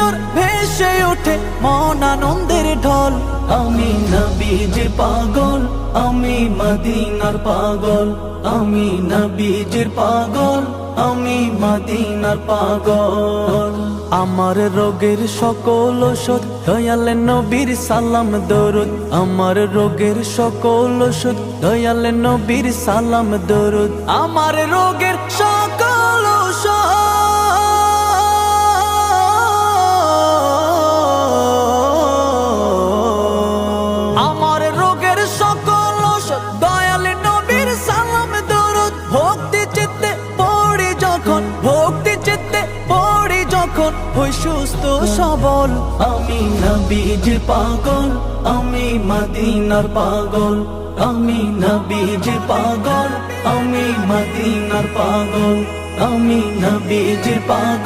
ভিতর ভেসে ওঠে মন আনন্দের ঢল। আমি নবীজির পাগল, আমি মদিনার পাগল, আমি নবীজির পাগল, আমি মদিনার পাগল। আমার রোগের সকল ওষুধ দয়াল নবীর সালাম দরুদ, আমার রোগের সকল ওষুধ দয়াল নবীর সালাম দরুদ। আমার রোগের সকল ওষুধ আমার রোগের সকল ওষুধ দয়াল নবীর সালাম দরুদ। ভক্তি চিত্তে পড়ি যখন, ভক্তি চিত্তে পড়ি যখন হই সুস্থ সবল। আমি নবীজির পাগল, আমি মদিনার পাগল, আমি নবীজির পাগল, আমি মদিনার পাগল, আমি নবীজির পাগল।